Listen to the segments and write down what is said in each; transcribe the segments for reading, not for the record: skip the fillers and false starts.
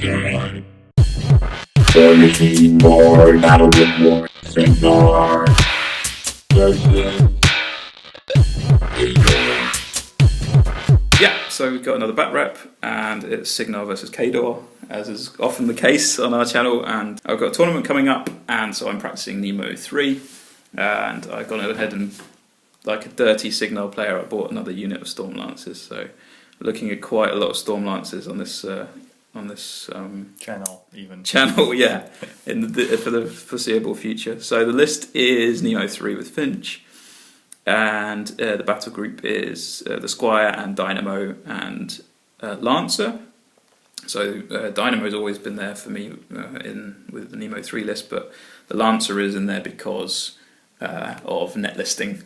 again. 17 more, that'll get more. Cygnar. Yeah, so we've got another bat rep, and it's Cygnar versus Khador, as is often the case on our channel. And I've got a tournament coming up, and so I'm practicing Nemo 3, and I've gone ahead and, like a dirty Cygnar player, I bought another unit of Storm Lancers. So looking at quite a lot of Storm Lancers on this channel, yeah, for the foreseeable future. So the list is Nemo 3 with Finch, and the battle group is the Squire and Dynamo and Lancer. So Dynamo's always been there for me with the Nemo 3 list, but the Lancer is in there because of net listing,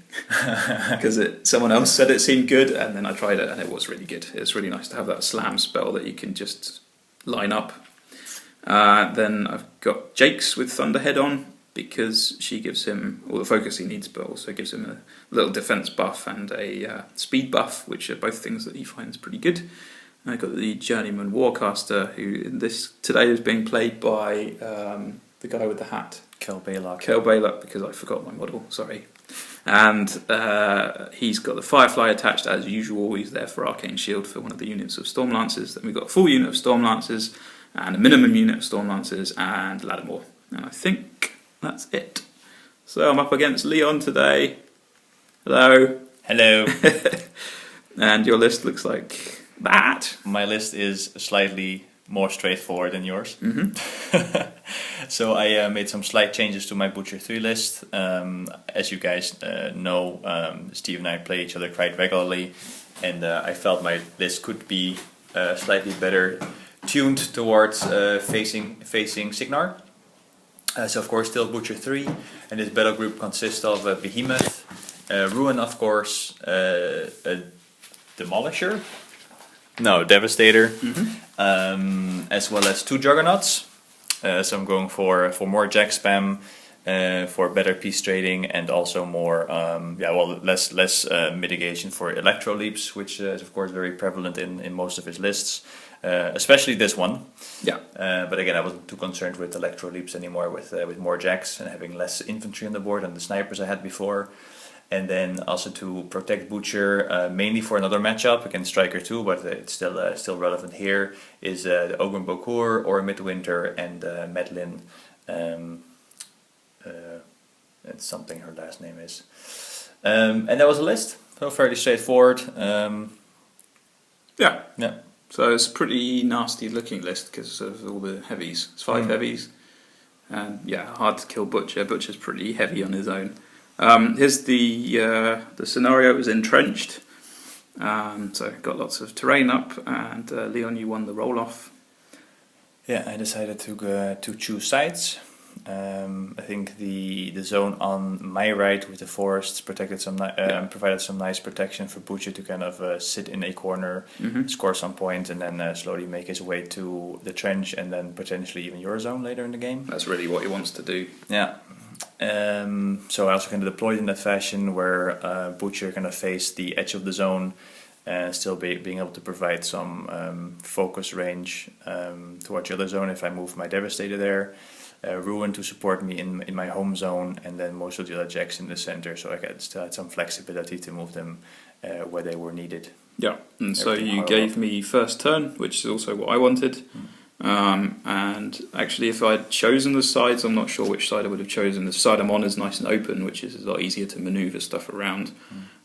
because someone else said it seemed good, and then I tried it and it was really good. It's really nice to have that slam spell that you can just line up. Then I've got Jake's with Thunderhead on, because she gives him all the focus he needs, but also gives him a little defense buff and a speed buff, which are both things that he finds pretty good. And I've got the Journeyman Warcaster, who today is being played by the guy with the hat. Kel Balak, because I forgot my model, sorry. And he's got the Firefly attached as usual. He's there for Arcane Shield for one of the units of Storm Lancers. Then we've got a full unit of Storm Lancers and a minimum unit of Storm Lancers and Lattimore. And I think that's it. So I'm up against Leon today. Hello. Hello. And your list looks like that. My list is slightly more straightforward than yours. Mm-hmm. So I made some slight changes to my Butcher 3 list. As you guys know, Steve and I play each other quite regularly, and I felt my list could be slightly better tuned towards facing Cygnar. So of course still Butcher 3, and this battle group consists of Behemoth, Ruin of course, a Demolisher, no, Devastator, as well as 2 Juggernauts. So I'm going for more Jack spam, for better piece trading, and also more less mitigation for Electro Leaps, which is of course very prevalent in most of his lists, especially this one. Yeah. But again, I wasn't too concerned with Electro Leaps anymore, with more Jacks and having less infantry on the board than the snipers I had before. And then also to protect Butcher, mainly for another matchup against Striker 2, but it's still relevant here, is the Ogren Bokur or Midwinter and Madeline. It's something her last name is. And that was a list, so fairly straightforward. Yeah. Yeah. So it's a pretty nasty looking list because of all the heavies. It's 5 heavies. And yeah, hard to kill Butcher. Butcher's pretty heavy on his own. Here's the scenario. It was entrenched. So got lots of terrain up, and Leon, you won the roll-off. Yeah, I decided to choose sides. I think the zone on my right with the forests provided some nice protection for Butcher to kind of sit in a corner, score some points, and then slowly make his way to the trench, and then potentially even your zone later in the game. That's really what he wants to do. Yeah. So I also kind of deployed in that fashion where Butcher kind of faced the edge of the zone, still being able to provide some focus range towards the other zone if I move my Devastator there. Ruin to support me in my home zone, and then most of the other Jacks in the center, so I still had some flexibility to move them where they were needed. Yeah, and so you gave me first turn, which is also what I wanted. And actually, if I'd chosen the sides, I'm not sure which side I would have chosen. The side I'm on is nice and open, which is a lot easier to manoeuvre stuff around.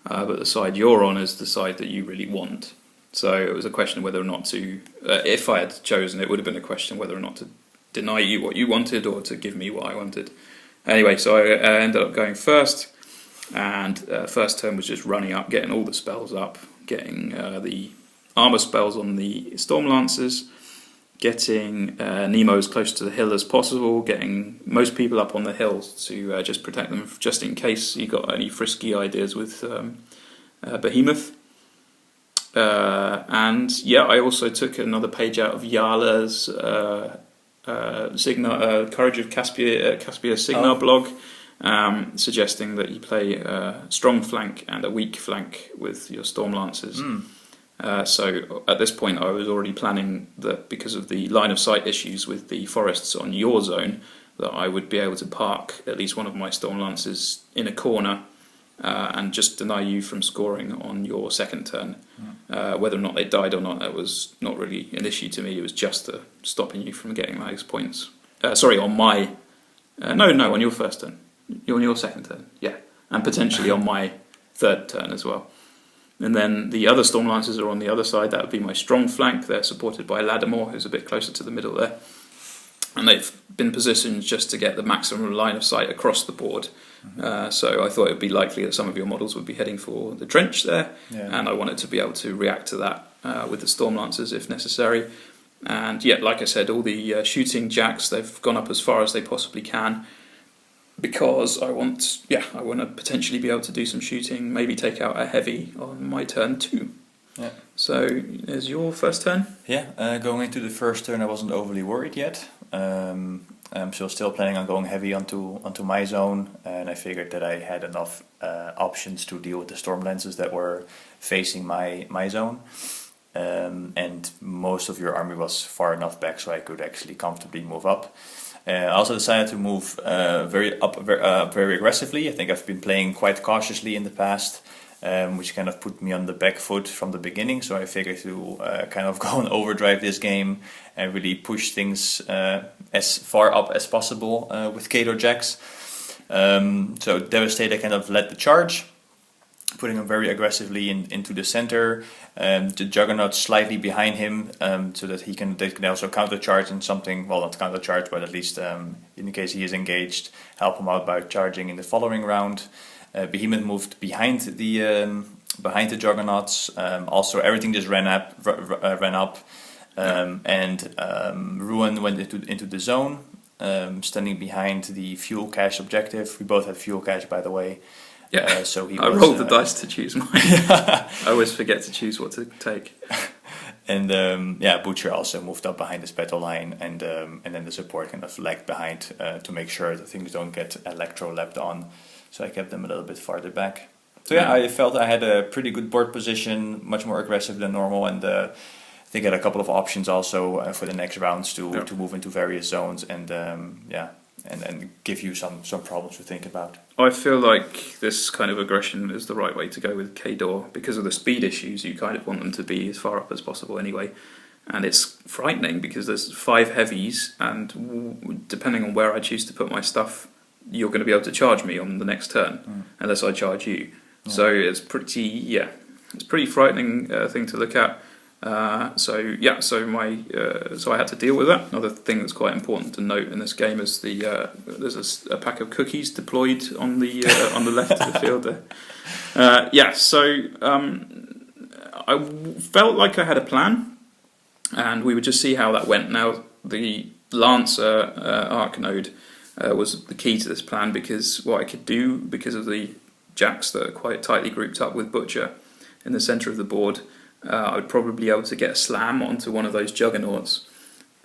But the side you're on is the side that you really want. So it was a question of whether or not to, if I had chosen, it would have been a question whether or not to deny you what you wanted or to give me what I wanted. Anyway, so I ended up going first, and first turn was just running up, getting all the spells up, getting the armor spells on the Storm Lancers, getting Nemo as close to the hill as possible, getting most people up on the hill to just protect them, just in case you got any frisky ideas with Behemoth. And yeah, I also took another page out of Yala's Cygnar, Courage of Caspia Cygnar blog, suggesting that you play a strong flank and a weak flank with your Storm Lancers. So at this point I was already planning that because of the line of sight issues with the forests on your zone, that I would be able to park at least one of my Storm Lancers in a corner and just deny you from scoring on your second turn. Whether or not they died or not, that was not really an issue to me. It was just stopping you from getting those points. Sorry, on my... on your first turn. On your second turn, yeah. And potentially on my third turn as well. And then the other Storm Lancers are on the other side. That would be my strong flank. They're supported by Lattimore, who's a bit closer to the middle there. And they've been positioned just to get the maximum line of sight across the board. So I thought it would be likely that some of your models would be heading for the trench there. Yeah. And I wanted to be able to react to that with the Storm Lancers if necessary. And yeah, like I said, all the shooting jacks, they've gone up as far as they possibly can. Because I want to potentially be able to do some shooting, maybe take out a heavy on my turn 2. Yeah. So, is your first turn? Yeah, going into the first turn I wasn't overly worried yet. I'm still planning on going heavy onto my zone, and I figured that I had enough options to deal with the Storm Lancers that were facing my zone. And most of your army was far enough back so I could actually comfortably move up. I also decided to move very aggressively. I think I've been playing quite cautiously in the past, which kind of put me on the back foot from the beginning. So I figured to kind of go and overdrive this game and really push things as far up as possible with Khador jacks. So Devastator kind of led the charge, putting him very aggressively into the center. The Juggernaut slightly behind him, so that they can also countercharge and something. Well, not countercharge, but at least in case he is engaged, help him out by charging in the following round. Behemoth moved behind the Juggernauts. Also, everything just ran up, and Ruin went into the zone, standing behind the fuel cache objective. We both had fuel cache, by the way. Yeah, I rolled the dice to choose mine. I always forget to choose what to take. And Butcher also moved up behind this battle line, and then the support kind of lagged behind to make sure that things don't get electro-lapped on. So I kept them a little bit farther back. So yeah, I felt I had a pretty good board position, much more aggressive than normal, and I think I had a couple of options also for the next rounds to move into various zones and give you some problems to think about. I feel like this kind of aggression is the right way to go with Khador. Because of the speed issues, you kind of want them to be as far up as possible anyway. And it's frightening because there's 5 heavies, and depending on where I choose to put my stuff, you're going to be able to charge me on the next turn, unless I charge you. Yeah. So it's pretty frightening thing to look at. So I had to deal with that. Another thing that's quite important to note in this game is there's a pack of cookies deployed on the left of the field there. I felt like I had a plan, and we would just see how that went. Now the Lancer arc node was the key to this plan, because what I could do, because of the jacks that are quite tightly grouped up with Butcher in the centre of the board, I would probably be able to get a slam onto one of those Juggernauts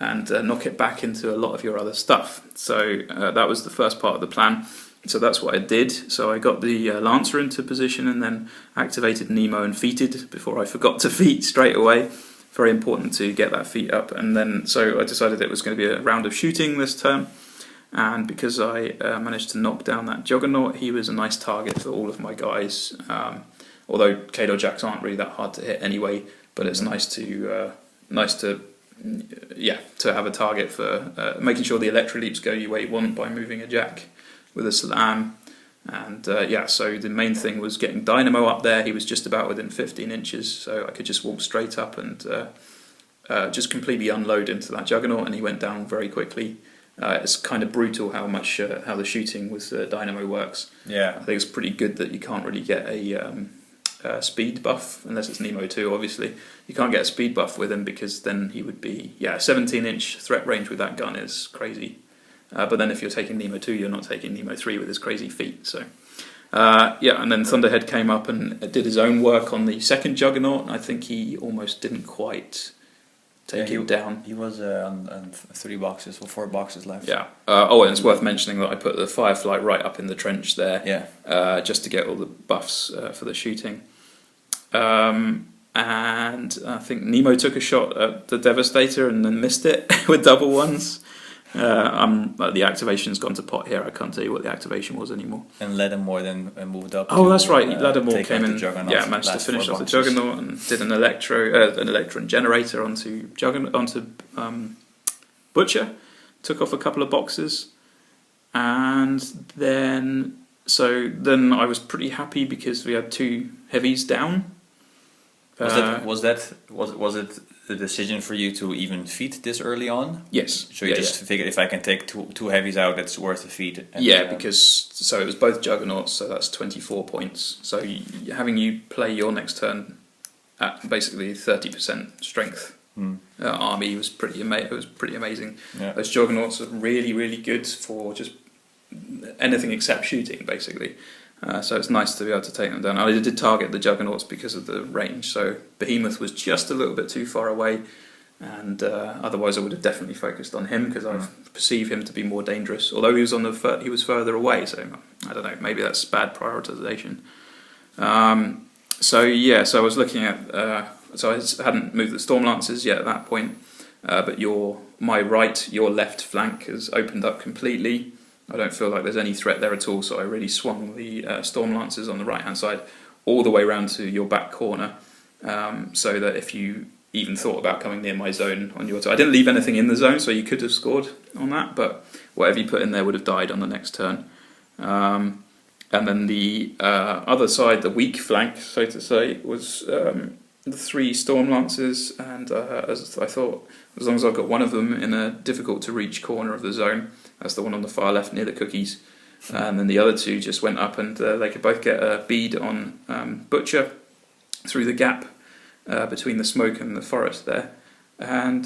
and knock it back into a lot of your other stuff. So that was the first part of the plan. So that's what I did. So I got the Lancer into position and then activated Nemo and feated before I forgot to feat straight away. Very important to get that feat up. And then so I decided it was going to be a round of shooting this turn. And because I managed to knock down that Juggernaut, he was a nice target for all of my guys. Although Khador jacks aren't really that hard to hit anyway, but it's nice to have a target for making sure the electroleaps go your way you want by moving a jack with a slam. And so the main thing was getting Dynamo up there. He was just about within 15 inches, so I could just walk straight up and just completely unload into that Juggernaut, and he went down very quickly. It's kind of brutal how the shooting with Dynamo works. Yeah, I think it's pretty good that you can't really get a speed buff unless it's Nemo 2. Obviously, you can't get a speed buff with him because then he would be 17-inch threat range with that gun is crazy. But then if you're taking Nemo 2, you're not taking Nemo 3 with his crazy feet. So and then Thunderhead came up and did his own work on the second Juggernaut, and I think he almost didn't quite take him down. He was on 3 boxes or 4 boxes left. Yeah. And it's worth mentioning that I put the Firefly right up in the trench there. Yeah. Just to get all the buffs for the shooting. And and I think Nemo took a shot at the Devastator and then missed it with double ones. The activation's gone to pot here. I can't tell you what the activation was anymore. And Lattimore then moved up. Oh, that's right. Lattimore came in. Yeah, managed to finish off the Juggernaut and did an Electron generator onto Butcher. Took off a couple of boxes, and then I was pretty happy because we had 2 heavies down. Was it the decision for you to even feed this early on? Yes. So you figured if I can take two heavies out, it's worth a feed. And, because it was both Juggernauts, so that's 24 points. So having you play your next turn at basically 30% strength army was pretty amazing. Yeah. Those Juggernauts are really, really good for just anything except shooting, basically. So it's nice to be able to take them down. I did target the Juggernauts because of the range, so Behemoth was just a little bit too far away, and otherwise I would have definitely focused on him because I perceive him to be more dangerous. Although he was further away, so I don't know. Maybe that's bad prioritization. So I was looking at. So I hadn't moved the Storm Lancers yet at that point, but your left flank has opened up completely. I don't feel like there's any threat there at all, so I really swung the Storm Lancers on the right-hand side all the way around to your back corner, so that if you even thought about coming near my zone on your turn, I didn't leave anything in the zone, so you could have scored on that, but whatever you put in there would have died on the next turn. And then the other side, the weak flank, so to say, was the 3 Storm Lancers, and as I thought, as long as I've got one of them in a difficult-to-reach corner of the zone, that's the one on the far left near the cookies. And then the other 2 just went up, and they could both get a bead on Butcher through the gap between the smoke and the forest there. And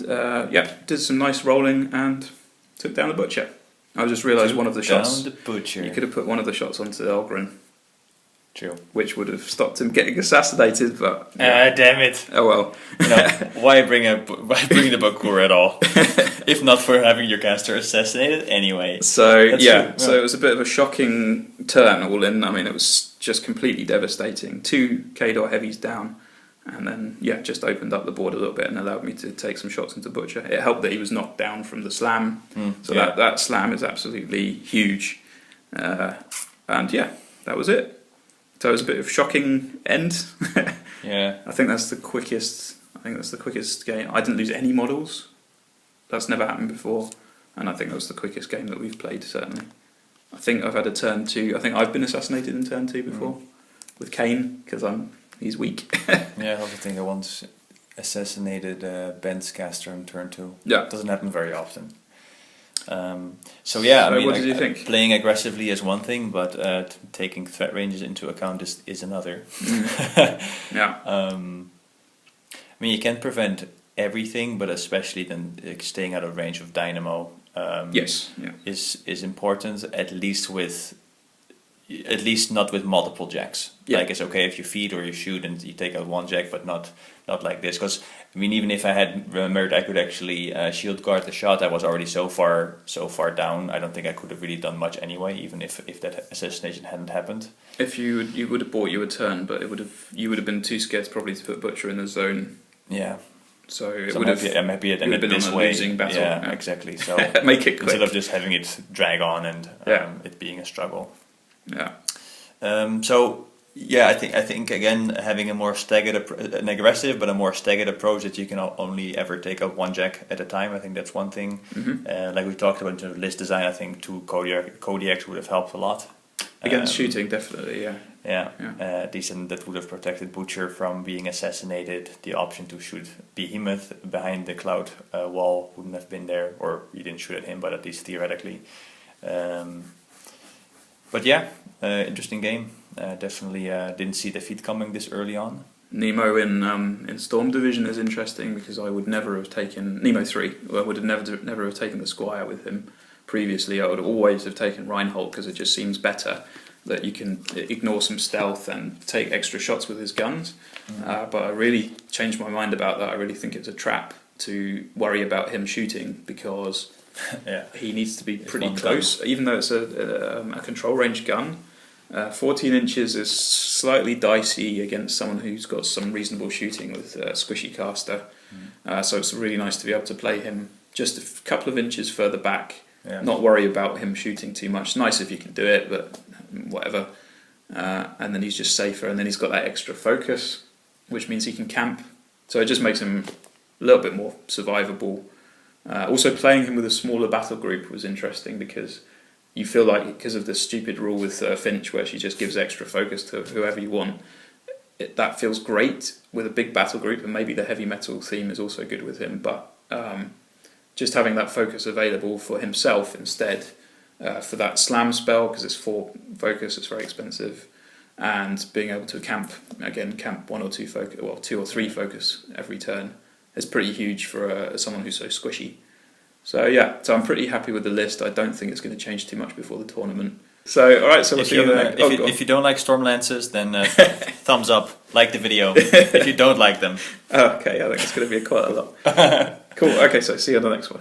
did some nice rolling and took down the Butcher. I just realised one of the shots. Down the Butcher. You could have put one of the shots onto Elgrin. True. Which would have stopped him getting assassinated, but damn it! Oh well. Why bring the Bakur at all? If not for having your caster assassinated anyway. So it was a bit of a shocking turn all in. I mean, it was just completely devastating. 2 Khador heavies down, and then just opened up the board a little bit and allowed me to take some shots into Butcher. It helped that he was knocked down from the slam, that slam is absolutely huge. That was it. So it was a bit of shocking end. I think that's the quickest game. I didn't lose any models. That's never happened before, and I think that was the quickest game that we've played, certainly. I think I've had a turn 2. I think I've been assassinated in turn 2 before with Kane because he's weak. I also think I once assassinated Ben's caster in turn 2. Yeah, it doesn't happen very often. What did you think? Playing aggressively is one thing, but taking threat ranges into account is another. You can't prevent everything, but especially then staying out of range of Dynamo is important. At least not with multiple jacks. Like it's okay if you feed or you shoot and you take out 1 jack, but not like this. Because even if I had remembered, I could actually shield guard the shot. I was already so far down. I don't think I could have really done much anyway, even if that assassination hadn't happened. If you would have bought you a turn, but you would have been too scared probably to put Butcher in the zone. Yeah. So it would have maybe been this on a way. Losing battle. Yeah, exactly. So make it quick instead of just having it drag on and it being a struggle. Yeah. I think again having a more staggered, an aggressive but a more staggered approach that you can only ever take out 1 jack at a time. I think that's one thing. Like we talked about in terms of list design, I think 2 Kodiaks would have helped a lot. Against shooting, definitely, Decent. That would have protected Butcher from being assassinated. The option to shoot Behemoth behind the cloud wall wouldn't have been there, or you didn't shoot at him, but at least theoretically. Interesting game. Definitely didn't see defeat coming this early on. Nemo in Storm Division is interesting because I would never have taken Nemo 3. I would have never have taken the Squire with him previously. I would always have taken Reinhold because it just seems better that you can ignore some stealth and take extra shots with his guns. But I really changed my mind about that. I really think it's a trap to worry about him shooting because he needs to be pretty close, even though it's a control range gun. 14 inches is slightly dicey against someone who's got some reasonable shooting with Squishy Caster. So it's really nice to be able to play him just a couple of inches further back, not worry about him shooting too much. Nice if you can do it, but whatever. And then he's just safer, and then he's got that extra focus, which means he can camp. So it just makes him a little bit more survivable. Also, playing him with a smaller battle group was interesting because you feel like, because of the stupid rule with Finch where she just gives extra focus to whoever you want, that feels great with a big battle group, and maybe the heavy metal theme is also good with him, but just having that focus available for himself instead, for that slam spell, because it's 4 focus, it's very expensive, and being able to camp 1 or 2 focus, well, 2 or 3 focus every turn is pretty huge for someone who's so squishy. So yeah, so I'm pretty happy with the list. I don't think it's going to change too much before the tournament. So alright, so we'll see if you don't like Storm Lances, then thumbs up, like the video. If you don't like them. Okay, I think it's going to be quite a lot. Cool, okay, so see you on the next one.